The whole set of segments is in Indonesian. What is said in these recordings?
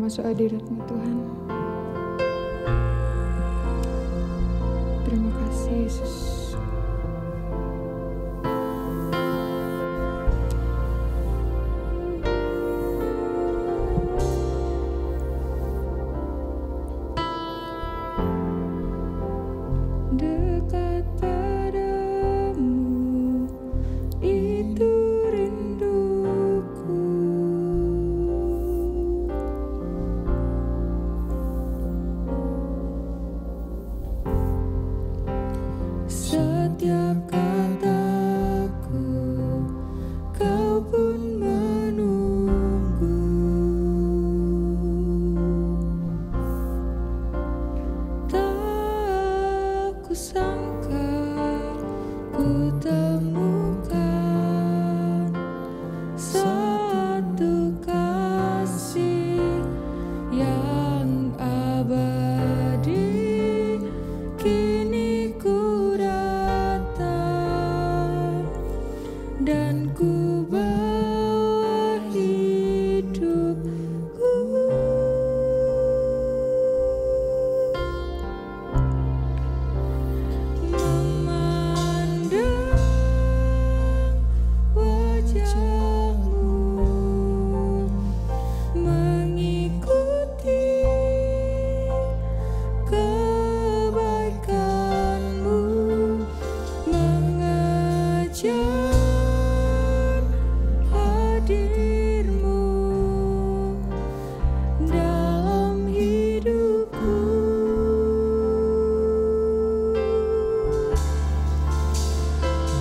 masuk hadirat-Mu Tuhan. Terima kasih Yesus. Dekat padamu itu rinduku, setiap kataku kau pun menunggu. Tak kusangka ku temukan satu kasih yang abadi. Kini ku datang dan ku bawa hidupku. Memandang wajah-Mu, mengikuti kebaikan-Mu, mengejar hadir-Mu dalam hidupku.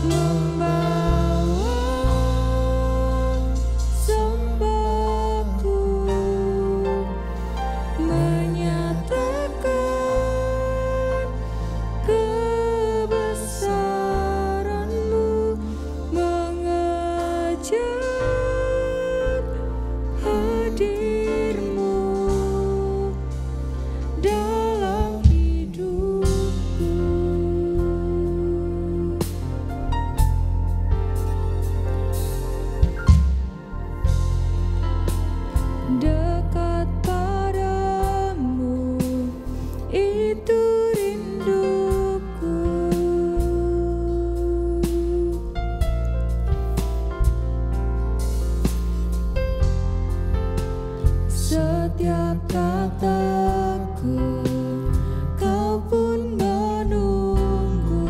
Membawa sembahku, menyatakan kebesaran-Mu, mengejar hadir-Mu dalam hidupku. Dekat padamu itu rinduku, setiap kataku kau pun menunggu.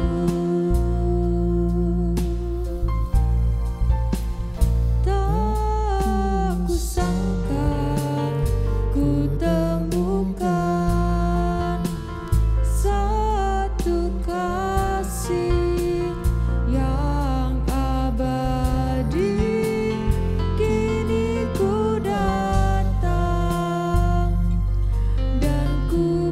Tak kusangka ku temukan satu kasih yang abadi. Kini ku datang dan ku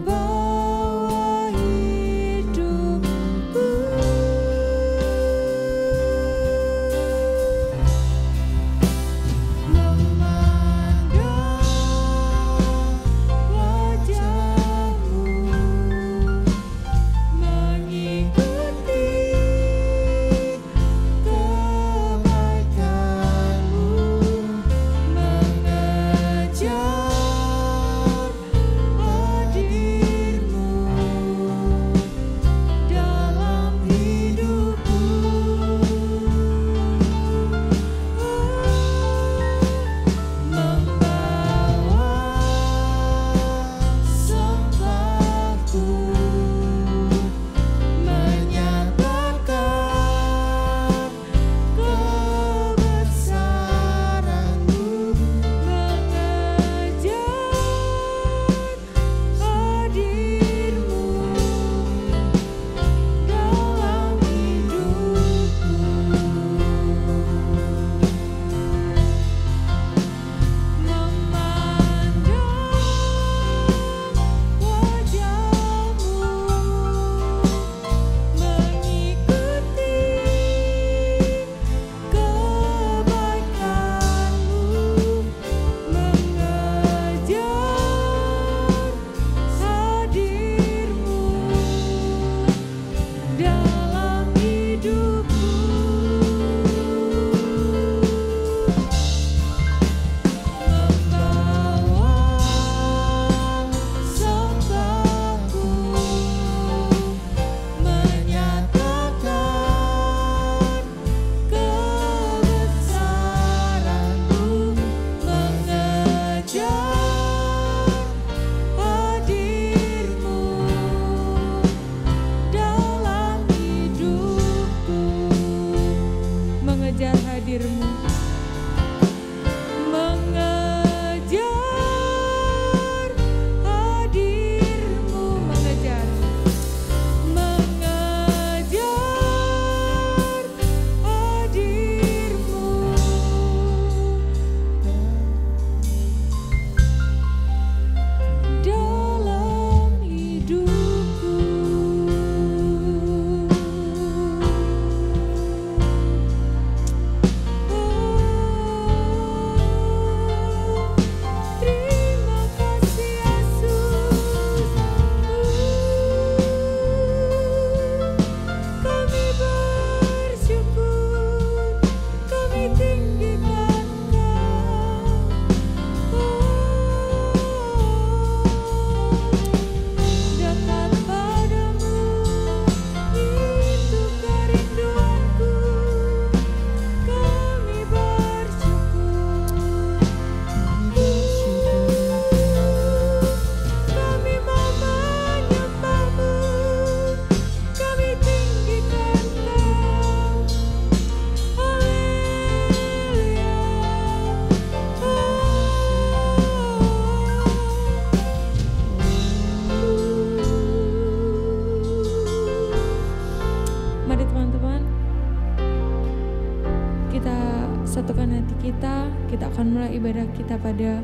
ibadah kita pada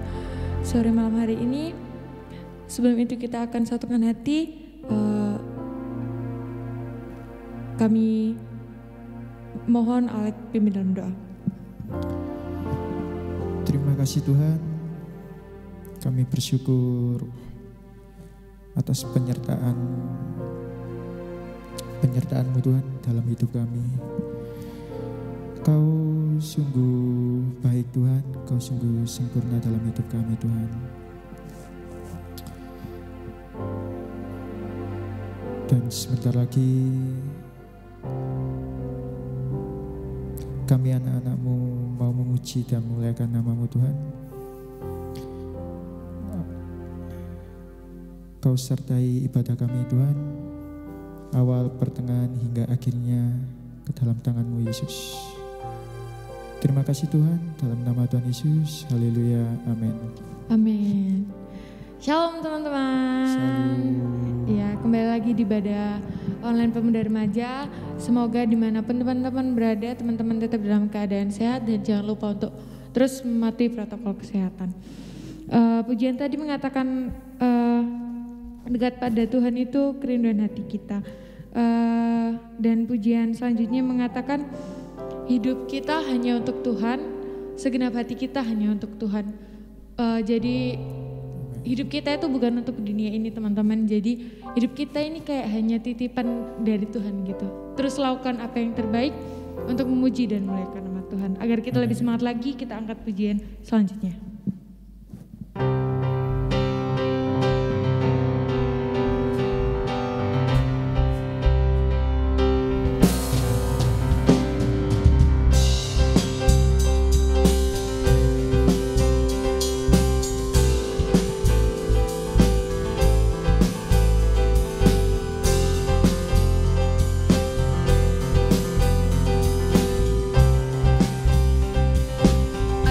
sore malam hari ini. Sebelum itu kita akan satukan hati. Kami mohon Alek pimpin dalam doa. Terima kasih Tuhan, kami bersyukur atas penyertaan-Mu Tuhan dalam hidup kami. Kau sungguh baik Tuhan, Kau sungguh sempurna dalam hidup kami Tuhan. Dan sebentar lagi kami anak-anak-Mu mau memuji dan memuliakan nama-Mu Tuhan. Kau sertai ibadah kami Tuhan, awal, pertengahan, hingga akhirnya ke dalam tangan-Mu Yesus. Terima kasih Tuhan, dalam nama Tuhan Yesus, haleluya, amin. Amin. Shalom teman-teman. Shalom. Ya, kembali lagi di ibadah online Pemuda Remaja. Semoga dimanapun teman-teman berada, teman-teman tetap dalam keadaan sehat dan jangan lupa untuk terus mematuhi protokol kesehatan. Pujian tadi mengatakan dekat pada Tuhan itu kerinduan hati kita. Dan pujian selanjutnya mengatakan hidup kita hanya untuk Tuhan, segenap hati kita hanya untuk Tuhan. Jadi hidup kita itu bukan untuk dunia ini teman-teman. Jadi hidup kita ini kayak hanya titipan dari Tuhan gitu. Terus lakukan apa yang terbaik untuk memuji dan memuliakan nama Tuhan. Agar kita lebih semangat lagi, kita angkat pujian selanjutnya.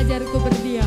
Ajarku berdiam.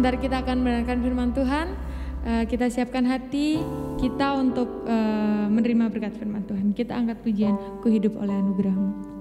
Sebentar kita akan mendengarkan firman Tuhan. Kita siapkan hati kita untuk menerima berkat firman Tuhan. Kita angkat pujian, Ku hidup oleh anugerah-Mu.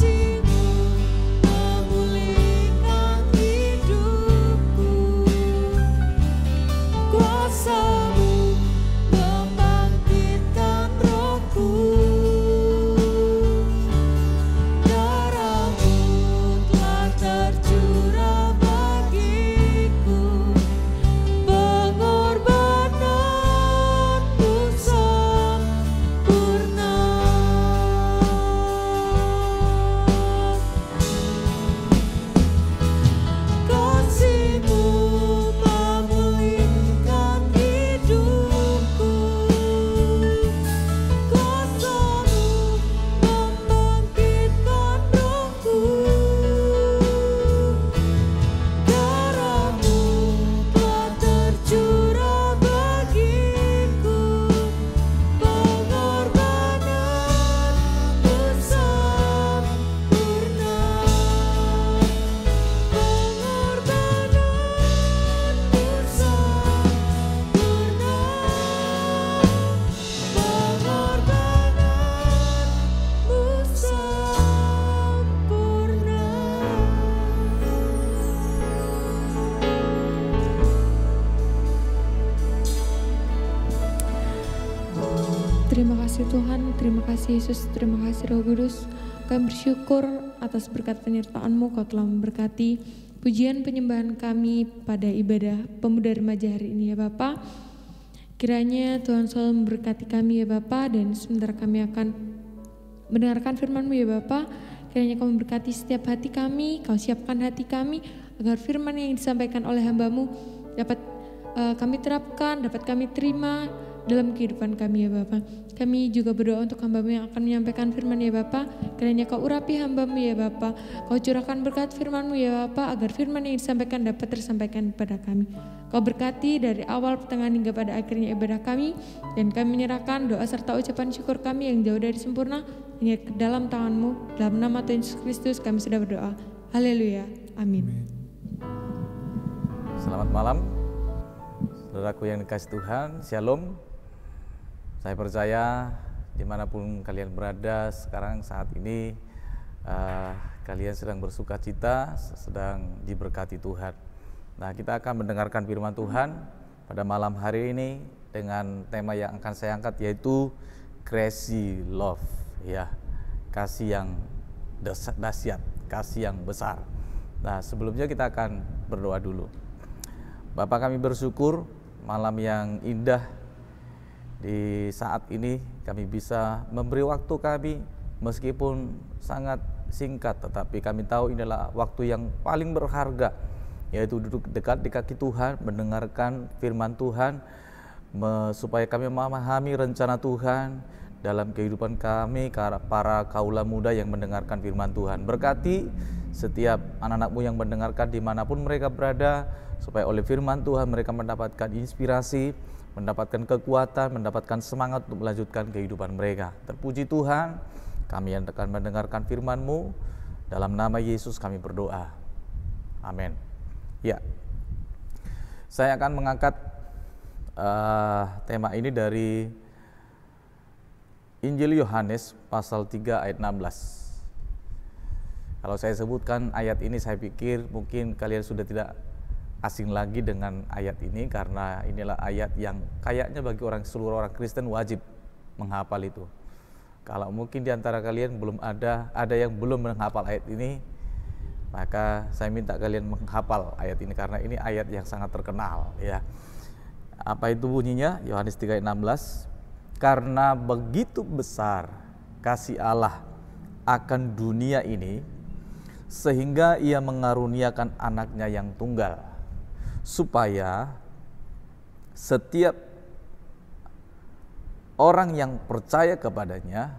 See kasih Tuhan, terima kasih Yesus, terima kasih Roh Kudus. Kami bersyukur atas berkat penyertaan-Mu, Kau telah memberkati pujian penyembahan kami pada ibadah pemuda remaja hari ini ya Bapa. Kiranya Tuhan selalu memberkati kami ya Bapa, dan sebentar kami akan mendengarkan firman-Mu ya Bapa. Kiranya Kau memberkati setiap hati kami, Kau siapkan hati kami agar firman yang disampaikan oleh hamba-Mu dapat kami terapkan, dapat kami terima dalam kehidupan kami ya Bapa. Kami juga berdoa untuk hamba-Mu yang akan menyampaikan firman ya Bapa. Kiranya Kau urapi hamba-Mu ya Bapa. Kau curahkan berkat firman-Mu ya Bapa, agar firman yang disampaikan dapat tersampaikan kepada kami. Kau berkati dari awal, pertengahan hingga pada akhirnya ibadah kami. Dan kami menyerahkan doa serta ucapan syukur kami yang jauh dari sempurna hanya ke dalam tangan-Mu. Dalam nama Tuhan Yesus Kristus kami sudah berdoa. Haleluya. Amin. Selamat malam, saudaraku yang dikasih Tuhan. Shalom. Saya percaya dimanapun kalian berada sekarang saat ini, kalian sedang bersuka cita, sedang diberkati Tuhan. Nah, kita akan mendengarkan firman Tuhan pada malam hari ini dengan tema yang akan saya angkat, yaitu crazy love, ya, kasih yang dahsyat, kasih yang besar. Nah, sebelumnya kita akan berdoa dulu. Bapa, kami bersyukur malam yang indah. Di saat ini kami bisa memberi waktu kami, meskipun sangat singkat, tetapi kami tahu ini adalah waktu yang paling berharga, yaitu duduk dekat di kaki Tuhan, mendengarkan firman Tuhan, supaya kami memahami rencana Tuhan dalam kehidupan kami, para kaula muda yang mendengarkan firman Tuhan. Berkati setiap anak-anak-Mu yang mendengarkan dimanapun mereka berada, supaya oleh firman Tuhan mereka mendapatkan inspirasi, mendapatkan kekuatan, mendapatkan semangat untuk melanjutkan kehidupan mereka. Terpuji Tuhan, kami yang akan mendengarkan firman-Mu, dalam nama Yesus kami berdoa. Amin. Ya, saya akan mengangkat tema ini dari Injil Yohanes pasal 3 ayat 16. Kalau saya sebutkan ayat ini, saya pikir mungkin kalian sudah tidak asing lagi dengan ayat ini, karena inilah ayat yang kayaknya bagi seluruh orang Kristen wajib menghafal itu. Kalau mungkin di antara kalian belum ada yang belum menghafal ayat ini, maka saya minta kalian menghafal ayat ini, karena ini ayat yang sangat terkenal, ya. Apa itu bunyinya? Yohanes 3 ayat 16. Karena begitu besar kasih Allah akan dunia ini, sehingga Ia mengaruniakan anaknya yang tunggal, supaya setiap orang yang percaya kepadanya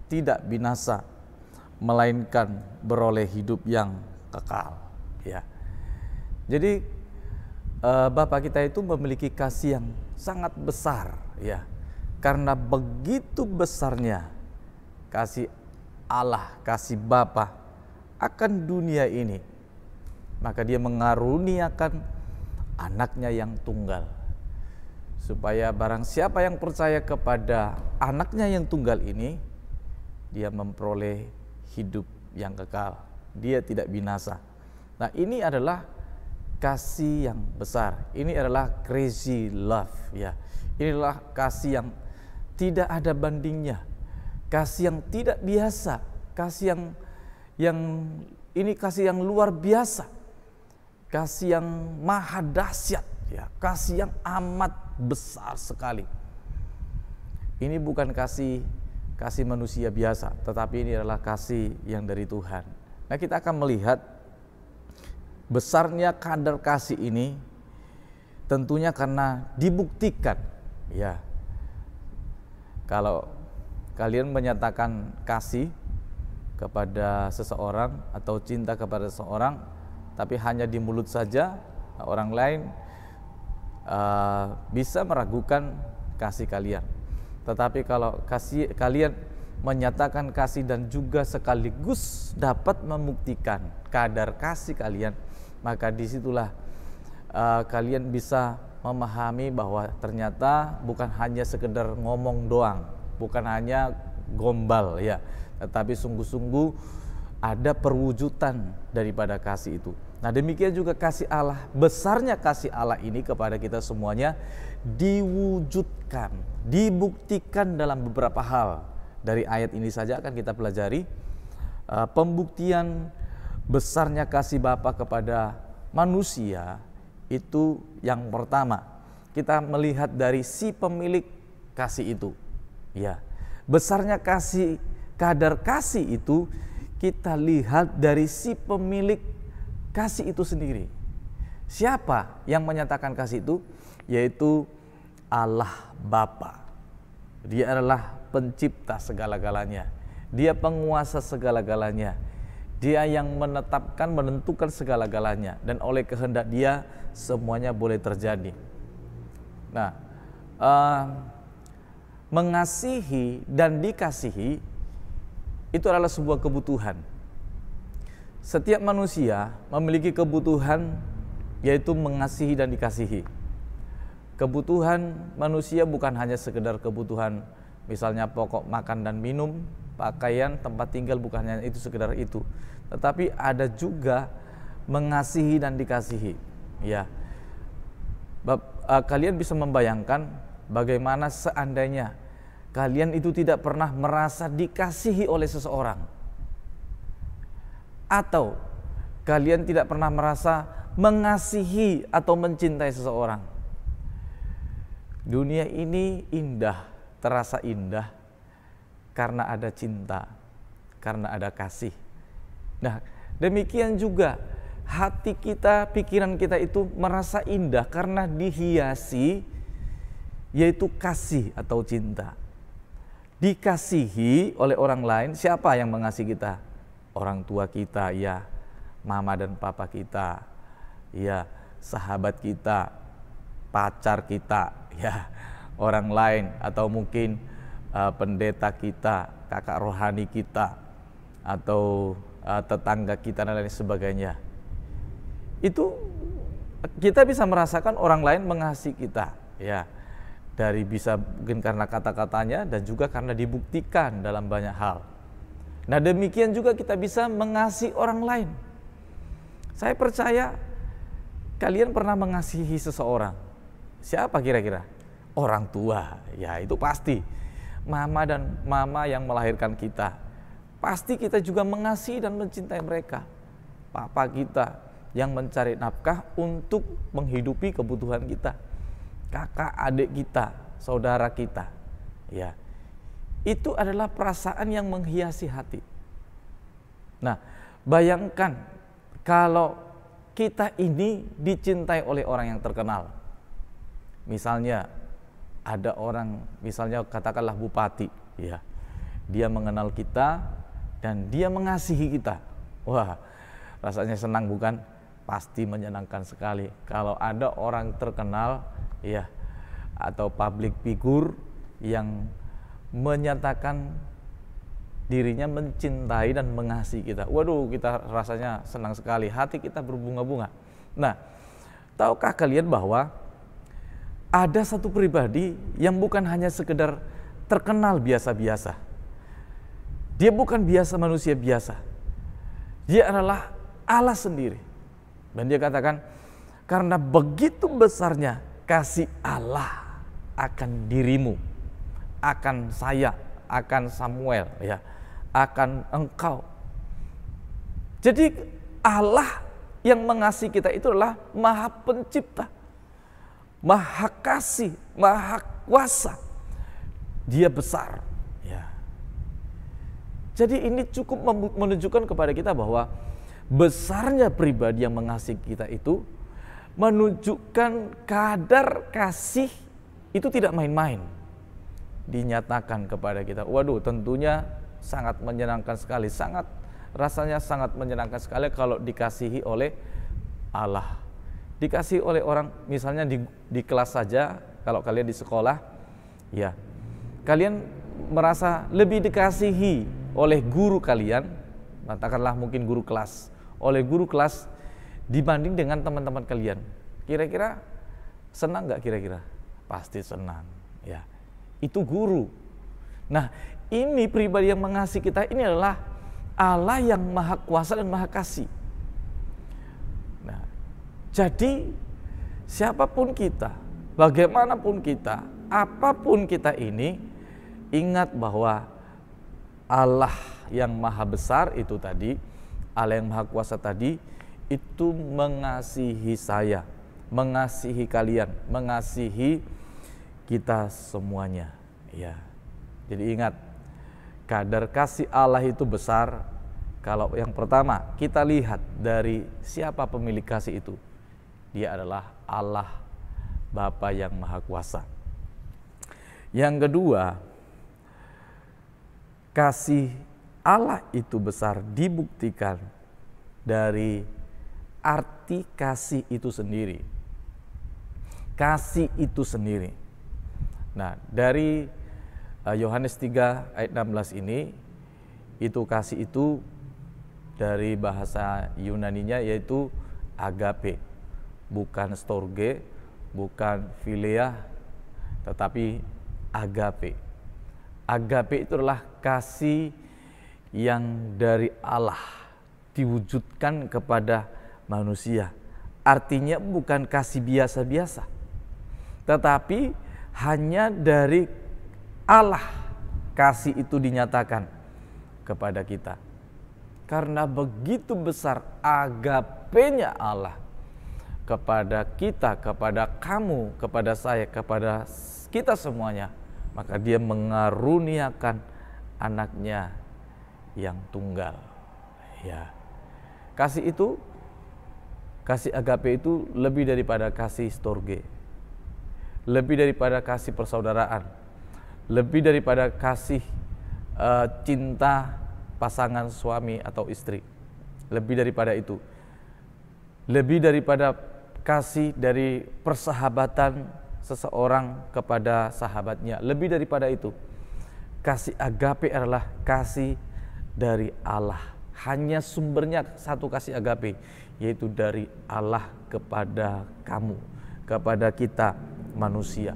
tidak binasa, melainkan beroleh hidup yang kekal, ya. Jadi Bapa kita itu memiliki kasih yang sangat besar, ya. Karena begitu besarnya kasih Allah, kasih Bapa akan dunia ini, maka Dia mengaruniakan anaknya yang tunggal, supaya barang siapa yang percaya kepada anaknya yang tunggal ini, dia memperoleh hidup yang kekal, dia tidak binasa. Nah, ini adalah kasih yang besar, ini adalah crazy love, ya. Inilah kasih yang tidak ada bandingnya, kasih yang tidak biasa, kasih yang ini kasih yang luar biasa, kasih yang maha dahsyat, ya, kasih yang amat besar sekali. Ini bukan kasih manusia biasa, tetapi ini adalah kasih yang dari Tuhan. Nah, kita akan melihat besarnya kadar kasih ini tentunya karena dibuktikan, ya. Kalau kalian menyatakan kasih kepada seseorang atau cinta kepada seseorang, tapi hanya di mulut saja, orang lain bisa meragukan kasih kalian. Tetapi kalau kalian menyatakan kasih dan juga sekaligus dapat membuktikan kadar kasih kalian, maka disitulah kalian bisa memahami bahwa ternyata bukan hanya sekedar ngomong doang, bukan hanya gombal, ya, tetapi sungguh-sungguh ada perwujudan daripada kasih itu. Nah, demikian juga kasih Allah, besarnya kasih Allah ini kepada kita semuanya diwujudkan, dibuktikan dalam beberapa hal. Dari ayat ini saja akan kita pelajari pembuktian besarnya kasih Bapa kepada manusia. Itu yang pertama, kita melihat dari si pemilik kasih itu. Ya, besarnya kasih, kadar kasih itu kita lihat dari si pemilik kasih itu sendiri. Siapa yang menyatakan kasih itu? Yaitu Allah Bapa. Dia adalah pencipta segala-galanya. Dia penguasa segala-galanya. Dia yang menetapkan, menentukan segala-galanya. Dan oleh kehendak Dia semuanya boleh terjadi. Nah, mengasihi dan dikasihi itu adalah sebuah kebutuhan. Setiap manusia memiliki kebutuhan, yaitu mengasihi dan dikasihi. Kebutuhan manusia bukan hanya sekedar kebutuhan, misalnya pokok makan dan minum, pakaian, tempat tinggal, bukan hanya itu sekedar itu, tetapi ada juga mengasihi dan dikasihi. Ya, kalian bisa membayangkan bagaimana seandainya kalian itu tidak pernah merasa dikasihi oleh seseorang, atau kalian tidak pernah merasa mengasihi atau mencintai seseorang. Dunia ini indah, terasa indah karena ada cinta, karena ada kasih. Nah, demikian juga hati kita, pikiran kita itu merasa indah karena dihiasi, yaitu kasih atau cinta. Dikasihi oleh orang lain. Siapa yang mengasihi kita? Orang tua kita, ya, mama dan papa kita, ya, sahabat kita, pacar kita, ya, orang lain, atau mungkin pendeta kita, kakak rohani kita, atau tetangga kita dan lain sebagainya. Itu kita bisa merasakan orang lain mengasihi kita, ya, dari bisa mungkin karena kata-katanya dan juga karena dibuktikan dalam banyak hal. Nah, demikian juga kita bisa mengasihi orang lain. Saya percaya kalian pernah mengasihi seseorang. Siapa kira-kira? Orang tua, ya, itu pasti. Mama yang melahirkan kita, pasti kita juga mengasihi dan mencintai mereka. Papa kita yang mencari nafkah untuk menghidupi kebutuhan kita. Kakak adik kita, saudara kita, ya, itu adalah perasaan yang menghiasi hati. Nah, bayangkan kalau kita ini dicintai oleh orang yang terkenal. Misalnya ada orang, misalnya katakanlah bupati, ya, dia mengenal kita dan dia mengasihi kita. Wah, rasanya senang bukan? Pasti menyenangkan sekali kalau ada orang terkenal, ya, atau public figure yang menyatakan dirinya mencintai dan mengasihi kita. Waduh, kita rasanya senang sekali, hati kita berbunga-bunga. Nah, tahukah kalian bahwa ada satu pribadi yang bukan hanya sekedar terkenal biasa-biasa. Dia bukan biasa, manusia biasa. Dia adalah Allah sendiri. Dan dia katakan, karena begitu besarnya kasih Allah akan dirimu, akan saya, akan Samuel, ya, akan engkau. Jadi Allah yang mengasihi kita itu adalah Maha Pencipta, Maha Kasih, Maha Kuasa. Dia besar, ya. Jadi ini cukup menunjukkan kepada kita bahwa besarnya pribadi yang mengasihi kita itu menunjukkan kadar kasih itu tidak main-main dinyatakan kepada kita. Waduh, tentunya sangat menyenangkan sekali, rasanya sangat menyenangkan sekali kalau dikasihi oleh Allah. Dikasihi oleh orang, misalnya di kelas saja, kalau kalian di sekolah, ya, kalian merasa lebih dikasihi oleh guru kalian, katakanlah mungkin guru kelas, oleh guru kelas dibanding dengan teman-teman kalian. Kira-kira senang nggak kira-kira? Pasti senang, ya. Itu guru. Nah, ini pribadi yang mengasihi kita ini adalah Allah yang Maha Kuasa dan Maha Kasih. Jadi siapapun kita, bagaimanapun kita, apapun kita ini, ingat bahwa Allah yang maha besar itu tadi, Allah yang maha kuasa tadi, itu mengasihi saya, mengasihi kalian, mengasihi kita semuanya. Ya. Jadi ingat, kadar kasih Allah itu besar. Kalau yang pertama kita lihat dari siapa pemilik kasih itu, dia adalah Allah Bapa yang maha kuasa. Yang kedua, kasih Allah itu besar dibuktikan dari arti kasih itu sendiri. Kasih itu sendiri. Nah, dari Yohanes 3 ayat 16 ini, itu kasih itu dari bahasa Yunaninya yaitu agape. Bukan storge, bukan philia, tetapi agape. Agape itu adalah kasih yang dari Allah diwujudkan kepada manusia. Artinya bukan kasih biasa-biasa, tetapi hanya dari Allah kasih itu dinyatakan kepada kita. Karena begitu besar agapenya Allah kepada kita, kepada kamu, kepada saya, kepada kita semuanya, maka dia mengaruniakan anaknya yang tunggal. Ya. Kasih itu, kasih agape itu lebih daripada kasih storge, lebih daripada kasih persaudaraan, lebih daripada kasih cinta pasangan suami atau istri, lebih daripada itu, lebih daripada kasih dari persahabatan seseorang kepada sahabatnya, lebih daripada itu. Kasih agape adalah kasih dari Allah. Hanya sumbernya satu kasih agape, yaitu dari Allah kepada kamu, kepada kita manusia.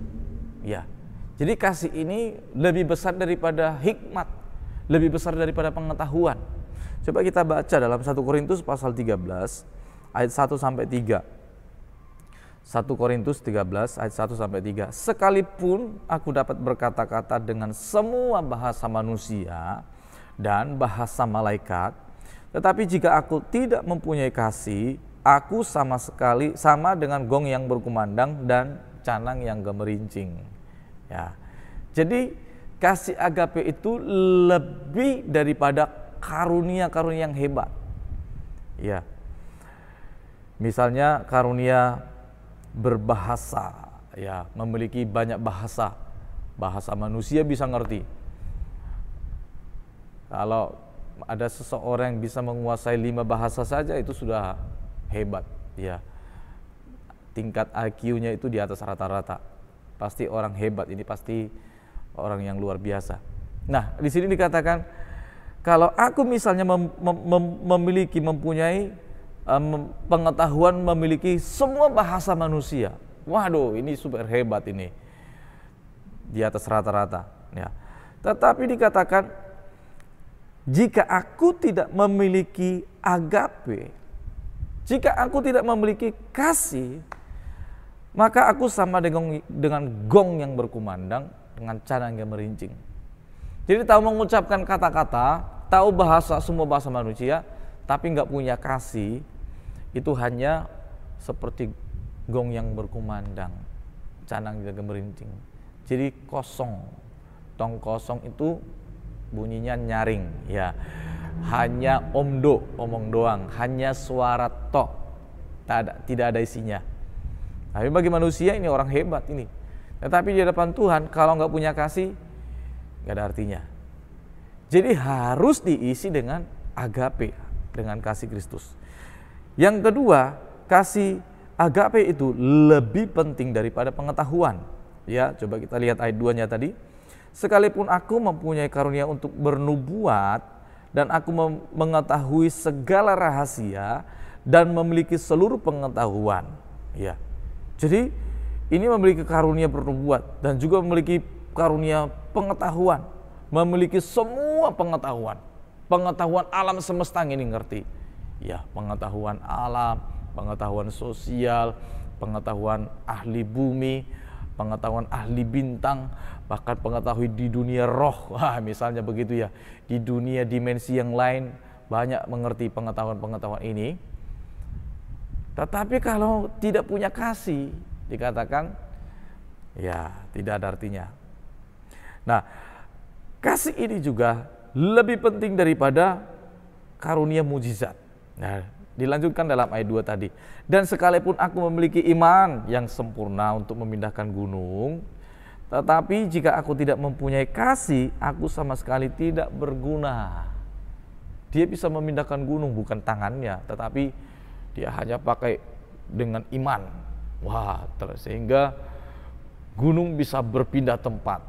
Ya. Jadi kasih ini lebih besar daripada hikmat, lebih besar daripada pengetahuan. Coba kita baca dalam 1 Korintus pasal 13 ayat 1 sampai 3. 1 Korintus 13 ayat 1 sampai 3. Sekalipun aku dapat berkata-kata dengan semua bahasa manusia dan bahasa malaikat, tetapi jika aku tidak mempunyai kasih, aku sama dengan gong yang berkumandang dan canang yang gemerincing. Ya. Jadi kasih agape itu lebih daripada karunia-karunia yang hebat. Ya. Misalnya karunia berbahasa, ya, memiliki banyak bahasa. Bahasa manusia bisa ngerti. Kalau ada seseorang yang bisa menguasai 5 bahasa saja itu sudah hebat, ya. Tingkat IQ-nya itu di atas rata-rata. Pasti orang hebat ini, pasti orang yang luar biasa. Nah, di sini dikatakan kalau aku misalnya mempunyai pengetahuan, memiliki semua bahasa manusia, waduh, ini super hebat ini, di atas rata-rata, ya. Tetapi dikatakan jika aku tidak memiliki agape, jika aku tidak memiliki kasih, maka aku sama dengan gong yang berkumandang, dengan canang yang merincing. Jadi tahu mengucapkan kata-kata, tahu semua bahasa manusia, tapi nggak punya kasih, itu hanya seperti gong yang berkumandang, canang yang gemerincing. Jadi kosong, tong kosong itu bunyinya nyaring, ya. Hanya omong doang, hanya suara tok, tidak ada isinya. Tapi bagi manusia ini orang hebat ini. Tetapi di hadapan Tuhan kalau nggak punya kasih, nggak ada artinya. Jadi harus diisi dengan agape, dengan kasih Kristus. Yang kedua, kasih agape itu lebih penting daripada pengetahuan. Ya, coba kita lihat ayat 2-nya tadi. Sekalipun aku mempunyai karunia untuk bernubuat dan aku mengetahui segala rahasia dan memiliki seluruh pengetahuan. Ya. Jadi ini memiliki karunia bernubuat dan juga memiliki karunia pengetahuan, memiliki semua pengetahuan. Pengetahuan alam semesta ini ngerti. Ya, pengetahuan alam, pengetahuan sosial, pengetahuan ahli bumi, pengetahuan ahli bintang, bahkan pengetahui di dunia roh. Wah, misalnya begitu ya, di dunia dimensi yang lain banyak mengerti pengetahuan-pengetahuan ini. Tetapi kalau tidak punya kasih, dikatakan ya tidak ada artinya. Nah, kasih ini juga lebih penting daripada karunia mujizat. Nah, dilanjutkan dalam ayat 2 tadi. Dan sekalipun aku memiliki iman yang sempurna untuk memindahkan gunung, tetapi jika aku tidak mempunyai kasih, aku sama sekali tidak berguna. Dia bisa memindahkan gunung, bukan tangannya, tetapi dia hanya pakai dengan iman. Wah, sehingga gunung bisa berpindah tempat.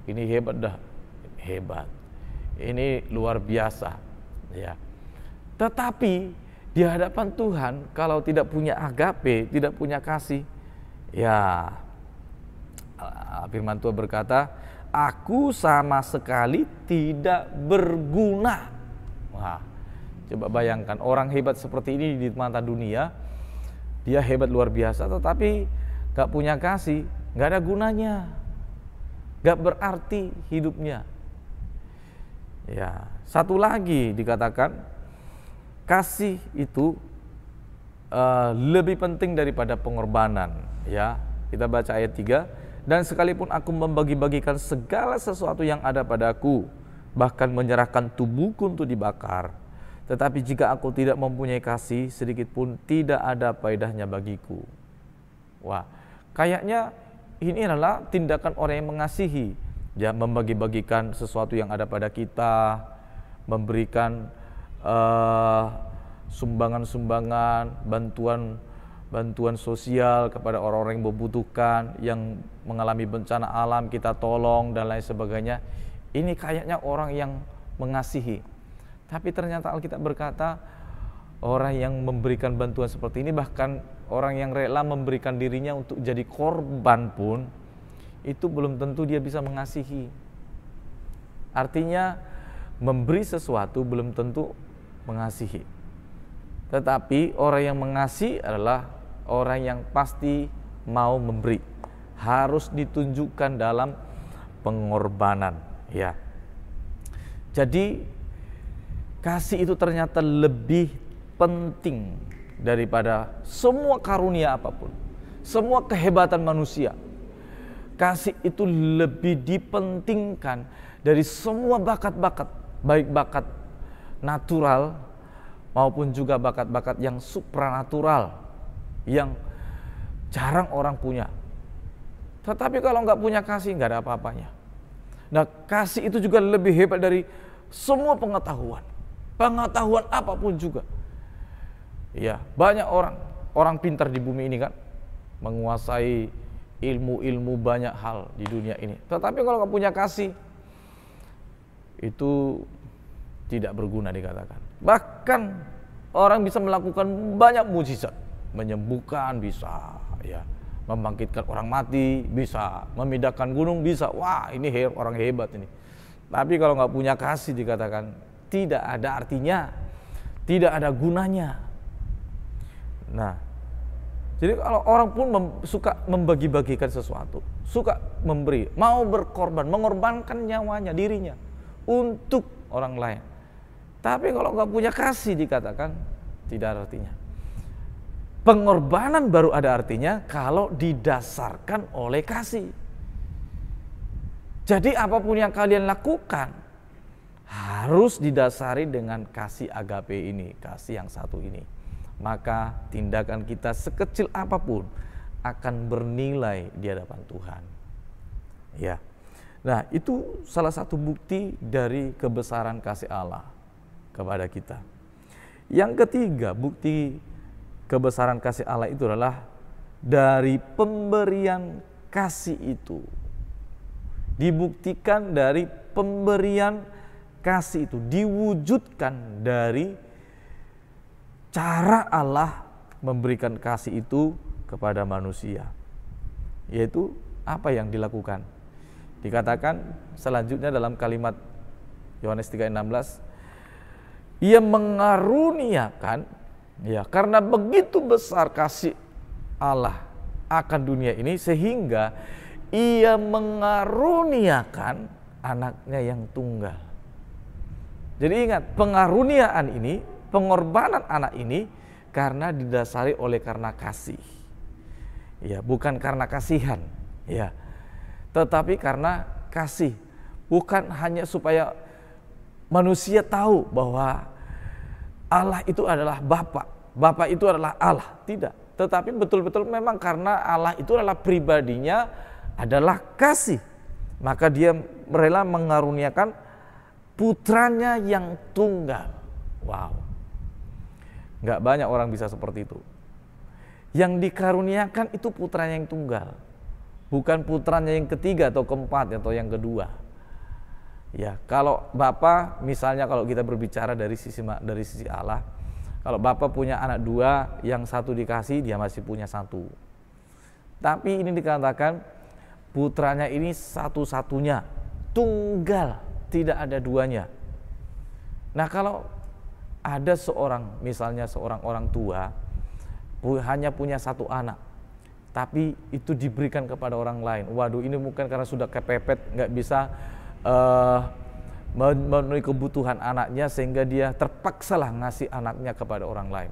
Ini hebat dah, hebat. Ini luar biasa, ya. Tetapi di hadapan Tuhan, kalau tidak punya agape, tidak punya kasih, ya firman Tuhan berkata, aku sama sekali tidak berguna. Wah, coba bayangkan orang hebat seperti ini di mata dunia, dia hebat luar biasa, tetapi gak punya kasih, gak ada gunanya, gak berarti hidupnya. Ya, satu lagi dikatakan, kasih itu lebih penting daripada pengorbanan. Ya, kita baca ayat 3. Dan sekalipun aku membagi-bagikan segala sesuatu yang ada padaku, bahkan menyerahkan tubuhku untuk dibakar, tetapi jika aku tidak mempunyai kasih, sedikit pun tidak ada faedahnya bagiku. Wah, kayaknya ini adalah tindakan orang yang mengasihi. Ya, membagi-bagikan sesuatu yang ada pada kita, memberikan sumbangan-sumbangan, bantuan sosial kepada orang-orang yang membutuhkan, yang mengalami bencana alam, kita tolong dan lain sebagainya. Ini kayaknya orang yang mengasihi. Tapi ternyata Alkitab berkata, orang yang memberikan bantuan seperti ini, bahkan orang yang rela memberikan dirinya untuk jadi korban pun, itu belum tentu dia bisa mengasihi. Artinya memberi sesuatu belum tentu mengasihi. Tetapi orang yang mengasihi adalah orang yang pasti mau memberi. Harus ditunjukkan dalam pengorbanan, ya. Jadi kasih itu ternyata lebih penting daripada semua karunia apapun, semua kehebatan manusia. Kasih itu lebih dipentingkan dari semua bakat-bakat, baik bakat natural maupun juga bakat-bakat yang supranatural, yang jarang orang punya. Tetapi kalau nggak punya kasih, nggak ada apa-apanya. Nah, kasih itu juga lebih hebat dari semua pengetahuan, pengetahuan apapun juga. Ya, banyak orang pintar di bumi ini kan, menguasai ilmu-ilmu banyak hal di dunia ini. Tetapi kalau nggak punya kasih, itu tidak berguna dikatakan. Bahkan orang bisa melakukan banyak mujizat, menyembuhkan bisa, ya, membangkitkan orang mati bisa, memindahkan gunung bisa. Wah, ini orang hebat ini. Tapi kalau nggak punya kasih dikatakan tidak ada artinya, tidak ada gunanya. Nah, jadi kalau orang pun suka membagi-bagikan sesuatu, suka memberi, mau berkorban, mengorbankan nyawanya, dirinya untuk orang lain. Tapi kalau nggak punya kasih dikatakan tidak ada artinya. Pengorbanan baru ada artinya kalau didasarkan oleh kasih. Jadi apapun yang kalian lakukan harus didasari dengan kasih agape ini, kasih yang satu ini. Maka tindakan kita sekecil apapun akan bernilai di hadapan Tuhan. Ya. Nah, itu salah satu bukti dari kebesaran kasih Allah kepada kita. Yang ketiga, bukti kebesaran kasih Allah itu adalah dari pemberian kasih itu. Dibuktikan dari pemberian kasih itu, diwujudkan dari cara Allah memberikan kasih itu kepada manusia. Yaitu apa yang dilakukan? Dikatakan selanjutnya dalam kalimat Yohanes 3:16, Ia mengaruniakan Ya, karena begitu besar kasih Allah akan dunia ini sehingga ia mengaruniakan anaknya yang tunggal. Jadi ingat, pengaruniaan ini, pengorbanan anak ini karena didasari oleh karena kasih. Ya, bukan karena kasihan, ya. Tetapi karena kasih. Bukan hanya supaya manusia tahu bahwa Allah itu adalah Bapa, Bapa itu adalah Allah, tidak. Tetapi betul-betul memang karena Allah itu adalah pribadinya adalah kasih, maka dia rela mengaruniakan putranya yang tunggal. Wow, nggak banyak orang bisa seperti itu. Yang dikaruniakan itu putranya yang tunggal, bukan putranya yang ketiga atau keempat atau yang kedua. Ya, kalau Bapa misalnya kalau kita berbicara dari sisi Allah, kalau Bapa punya anak dua, yang satu dikasih, dia masih punya satu. Tapi ini dikatakan putranya ini satu-satunya, tunggal, tidak ada duanya. Nah, kalau ada misalnya seorang orang tua hanya punya satu anak, tapi itu diberikan kepada orang lain. Waduh, ini mungkin karena sudah kepepet, nggak bisa memenuhi kebutuhan anaknya sehingga dia terpaksalah ngasih anaknya kepada orang lain.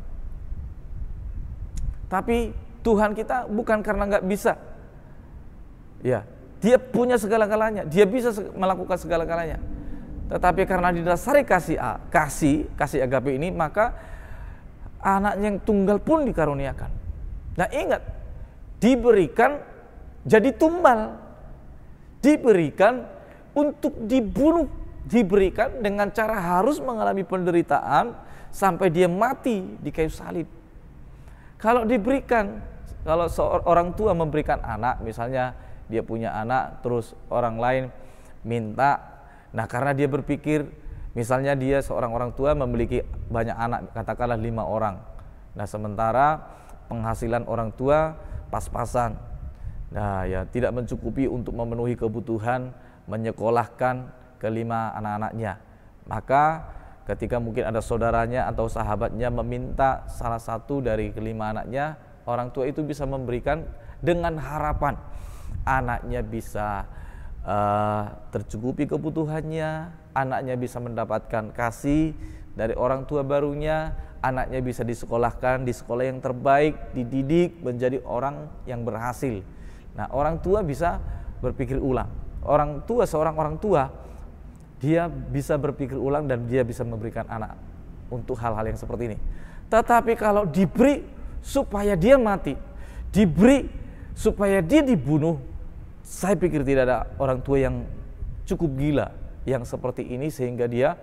Tapi Tuhan kita bukan karena nggak bisa, ya, dia punya segala-galanya, dia bisa melakukan segala-galanya. Tetapi karena didasari kasih agape ini, maka anaknya yang tunggal pun dikaruniakan. Nah, ingat, diberikan jadi tumbal, diberikan untuk dibunuh, diberikan dengan cara harus mengalami penderitaan sampai dia mati di kayu salib. Kalau seorang tua memberikan anak, misalnya dia punya anak terus orang lain minta, nah karena dia berpikir, misalnya dia seorang orang tua memiliki banyak anak, katakanlah 5 orang. Nah, sementara penghasilan orang tua pas-pasan, nah ya tidak mencukupi untuk memenuhi kebutuhan menyekolahkan kelima anak-anaknya. Maka ketika mungkin ada saudaranya atau sahabatnya meminta salah satu dari kelima anaknya, orang tua itu bisa memberikan dengan harapan anaknya bisa tercukupi kebutuhannya, anaknya bisa mendapatkan kasih dari orang tua barunya, anaknya bisa disekolahkan di sekolah yang terbaik, dididik menjadi orang yang berhasil. Nah, orang tua bisa berpikir ulang. Seorang orang tua, dia bisa berpikir ulang dan dia bisa memberikan anak untuk hal-hal yang seperti ini. Tetapi kalau diberi supaya dia mati, diberi supaya dia dibunuh, saya pikir tidak ada orang tua yang cukup gila yang seperti ini sehingga dia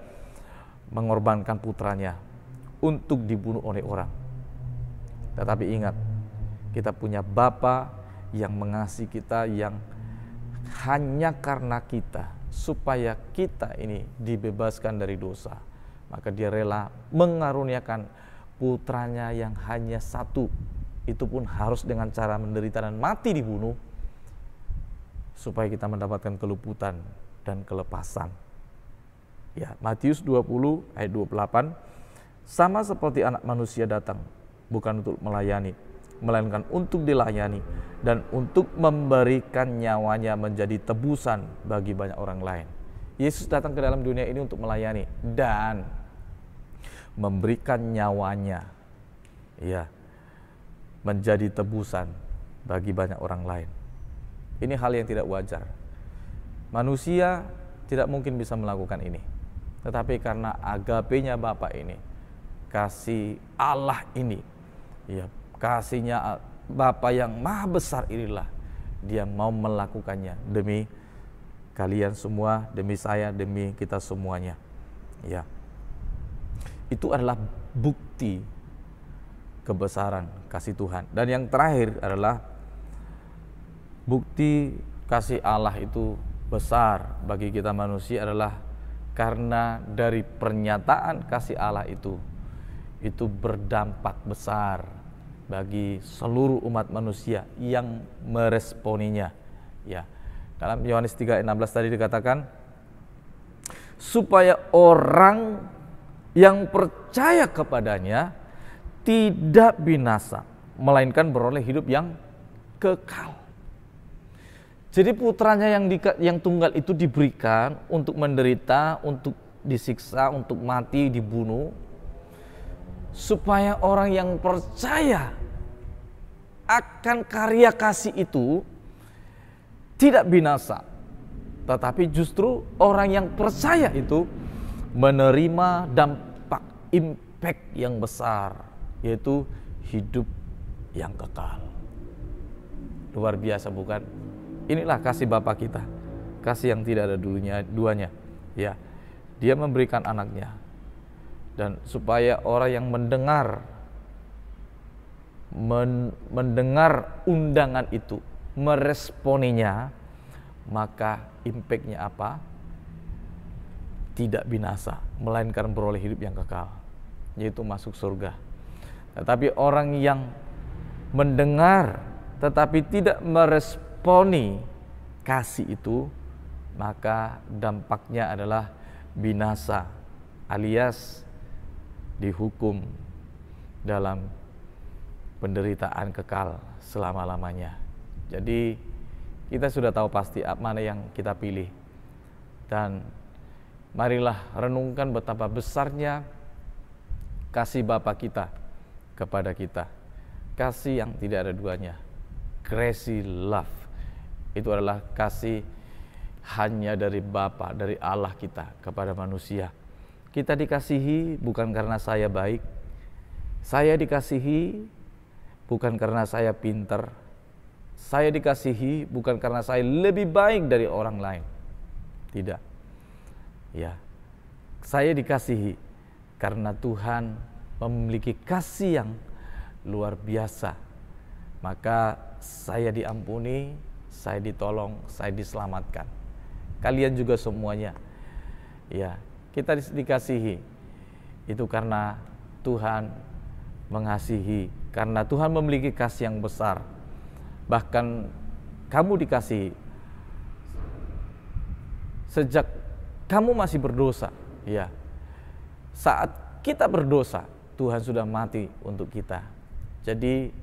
mengorbankan putranya untuk dibunuh oleh orang. Tetapi ingat, kita punya Bapa yang mengasihi kita, yang hanya karena kita, supaya kita ini dibebaskan dari dosa, maka dia rela mengaruniakan putranya yang hanya satu, itu pun harus dengan cara menderita dan mati dibunuh, supaya kita mendapatkan keluputan dan kelepasan. Ya, Matius 20 ayat 28, sama seperti anak manusia datang, bukan untuk melayani, melainkan untuk dilayani dan untuk memberikan nyawanya menjadi tebusan bagi banyak orang lain. Yesus datang ke dalam dunia ini untuk melayani dan memberikan nyawanya, ya, menjadi tebusan bagi banyak orang lain. Ini hal yang tidak wajar. Manusia tidak mungkin bisa melakukan ini. Tetapi karena agapenya Bapa ini, kasih Allah ini, ya, kasihnya Bapa yang maha besar inilah, dia mau melakukannya demi kalian semua, demi saya, demi kita semuanya. Ya, itu adalah bukti kebesaran kasih Tuhan. Dan yang terakhir adalah bukti kasih Allah itu besar bagi kita manusia adalah karena dari pernyataan kasih Allah itu berdampak besar bagi seluruh umat manusia yang meresponinya. Ya, dalam Yohanes 3:16 tadi dikatakan supaya orang yang percaya kepadanya tidak binasa, melainkan beroleh hidup yang kekal. Jadi putranya yang tunggal itu diberikan untuk menderita, untuk disiksa, untuk mati, dibunuh, supaya orang yang percaya akan karya kasih itu tidak binasa, tetapi justru orang yang percaya itu menerima dampak impact yang besar, yaitu hidup yang kekal. Luar biasa bukan? Inilah kasih Bapa kita, kasih yang tidak ada duanya. Ya, Dia memberikan anaknya, dan supaya orang yang mendengar undangan itu, meresponinya, maka impactnya apa? Tidak binasa, melainkan beroleh hidup yang kekal, yaitu masuk surga. Tetapi orang yang mendengar tetapi tidak meresponi kasih itu, maka dampaknya adalah binasa, alias dihukum dalam penderitaan kekal selama-lamanya. Jadi kita sudah tahu pasti mana yang kita pilih, dan marilah renungkan betapa besarnya kasih Bapa kita kepada kita, kasih yang tidak ada duanya. Crazy love itu adalah kasih hanya dari Bapa, dari Allah kita kepada manusia. Kita dikasihi bukan karena saya baik, saya dikasihi bukan karena saya pintar, saya dikasihi bukan karena saya lebih baik dari orang lain. Tidak. Ya. Saya dikasihi karena Tuhan memiliki kasih yang luar biasa. Maka saya diampuni, saya ditolong, saya diselamatkan. Kalian juga semuanya. Ya, kita dikasihi. Itu karena Tuhan mengasihi, karena Tuhan memiliki kasih yang besar. Bahkan kamu dikasihi sejak kamu masih berdosa. Ya. Saat kita berdosa, Tuhan sudah mati untuk kita. Jadi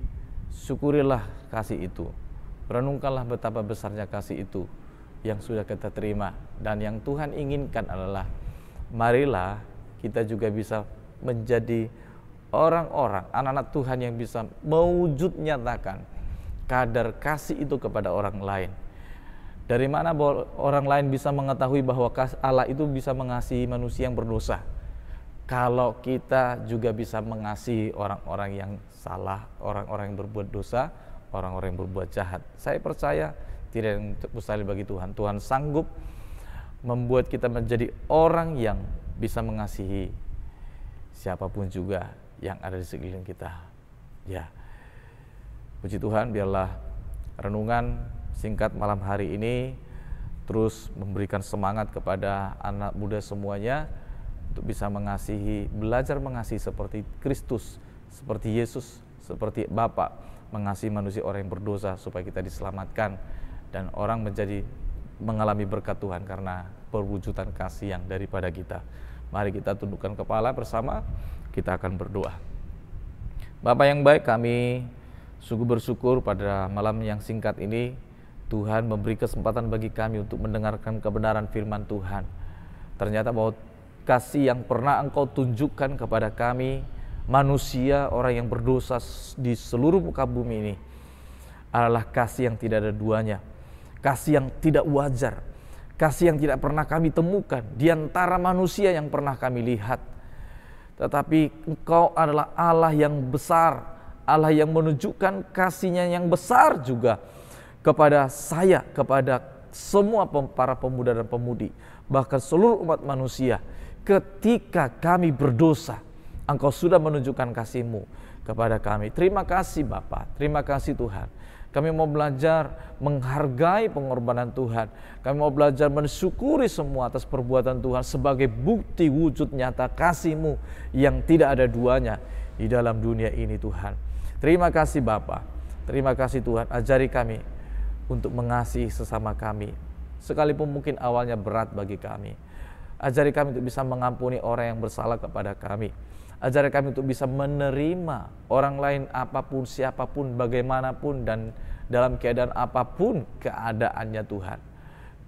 syukurilah kasih itu. Renungkanlah betapa besarnya kasih itu yang sudah kita terima. Dan yang Tuhan inginkan adalah marilah kita juga bisa menjadi orang-orang, anak-anak Tuhan yang bisa mewujud nyatakan kadar kasih itu kepada orang lain. Dari mana orang lain bisa mengetahui bahwa Allah itu bisa mengasihi manusia yang berdosa? Kalau kita juga bisa mengasihi orang-orang yang salah, orang-orang yang berbuat dosa, orang-orang yang berbuat jahat. Saya percaya tidak yang mustahil bagi Tuhan. Tuhan sanggup membuat kita menjadi orang yang bisa mengasihi siapapun juga yang ada di sekeliling kita. Ya, puji Tuhan, biarlah renungan singkat malam hari ini terus memberikan semangat kepada anak muda semuanya untuk bisa mengasihi, belajar mengasihi seperti Kristus, seperti Yesus, seperti Bapa mengasihi manusia orang yang berdosa supaya kita diselamatkan dan orang mengalami berkat Tuhan karena perwujudan kasih yang daripada kita. Mari kita tundukkan kepala bersama, kita akan berdoa. Bapa yang baik, kami sungguh bersyukur pada malam yang singkat ini Tuhan memberi kesempatan bagi kami untuk mendengarkan kebenaran firman Tuhan. Ternyata bahwa kasih yang pernah Engkau tunjukkan kepada kami, manusia, orang yang berdosa di seluruh muka bumi ini, adalah kasih yang tidak ada duanya, kasih yang tidak wajar, kasih yang tidak pernah kami temukan di antara manusia yang pernah kami lihat. Tetapi Engkau adalah Allah yang besar, Allah yang menunjukkan kasih-Nya yang besar juga kepada saya, kepada semua para pemuda dan pemudi, bahkan seluruh umat manusia. Ketika kami berdosa, Engkau sudah menunjukkan kasih-Mu kepada kami. Terima kasih Bapa, terima kasih Tuhan. Kami mau belajar menghargai pengorbanan Tuhan. Kami mau belajar mensyukuri semua atas perbuatan Tuhan sebagai bukti wujud nyata kasih-Mu yang tidak ada duanya di dalam dunia ini Tuhan. Terima kasih Bapa, terima kasih Tuhan. Ajari kami untuk mengasihi sesama kami, sekalipun mungkin awalnya berat bagi kami. Ajari kami untuk bisa mengampuni orang yang bersalah kepada kami. Ajari kami untuk bisa menerima orang lain apapun, siapapun, bagaimanapun, dan dalam keadaan apapun keadaannya Tuhan.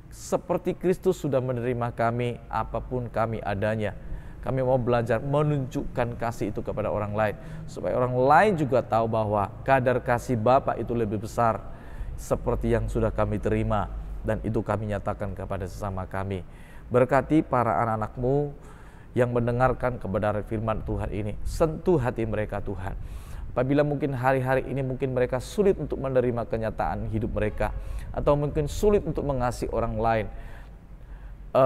Seperti Kristus sudah menerima kami apapun kami adanya. Kami mau belajar menunjukkan kasih itu kepada orang lain, supaya orang lain juga tahu bahwa kadar kasih Bapa itu lebih besar seperti yang sudah kami terima, dan itu kami nyatakan kepada sesama kami. Berkati para anak-anak-Mu yang mendengarkan kebenaran firman Tuhan ini. Sentuh hati mereka Tuhan. Apabila mungkin hari-hari ini mungkin mereka sulit untuk menerima kenyataan hidup mereka, atau mungkin sulit untuk mengasihi orang lain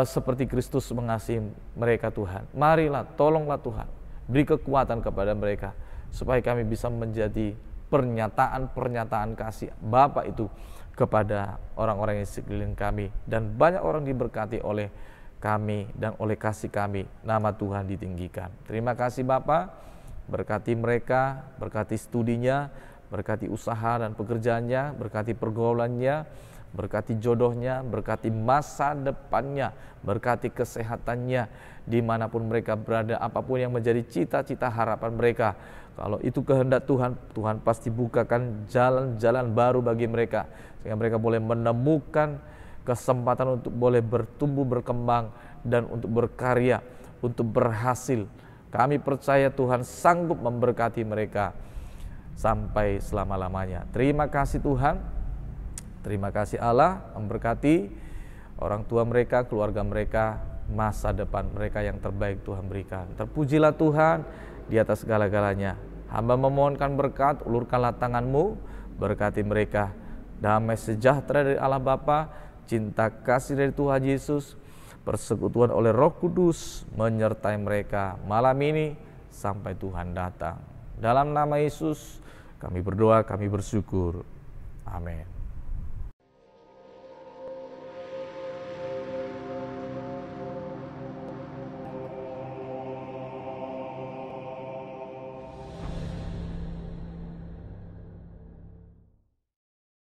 seperti Kristus mengasihi mereka Tuhan. Marilah, tolonglah Tuhan, beri kekuatan kepada mereka supaya kami bisa menjadi pernyataan-pernyataan kasih Bapa itu kepada orang-orang yang sekeliling kami, dan banyak orang diberkati oleh kami dan oleh kasih kami. Nama Tuhan ditinggikan. Terima kasih Bapa, berkati mereka, berkati studinya, berkati usaha dan pekerjaannya, berkati pergaulannya, berkati jodohnya, berkati masa depannya, berkati kesehatannya, dimanapun mereka berada, apapun yang menjadi cita-cita harapan mereka. Kalau itu kehendak Tuhan, Tuhan pasti bukakan jalan-jalan baru bagi mereka, sehingga mereka boleh menemukan kesempatan untuk boleh bertumbuh, berkembang, dan untuk berkarya, untuk berhasil. Kami percaya Tuhan sanggup memberkati mereka sampai selama-lamanya. Terima kasih Tuhan. Terima kasih Allah, memberkati orang tua mereka, keluarga mereka, masa depan mereka yang terbaik Tuhan berikan. Terpujilah Tuhan di atas segala-galanya. Hamba memohonkan berkat, ulurkanlah tangan-Mu, berkati mereka. Damai sejahtera dari Allah Bapa, cinta kasih dari Tuhan Yesus, persekutuan oleh Roh Kudus menyertai mereka malam ini sampai Tuhan datang. Dalam nama Yesus kami berdoa, kami bersyukur. Amin.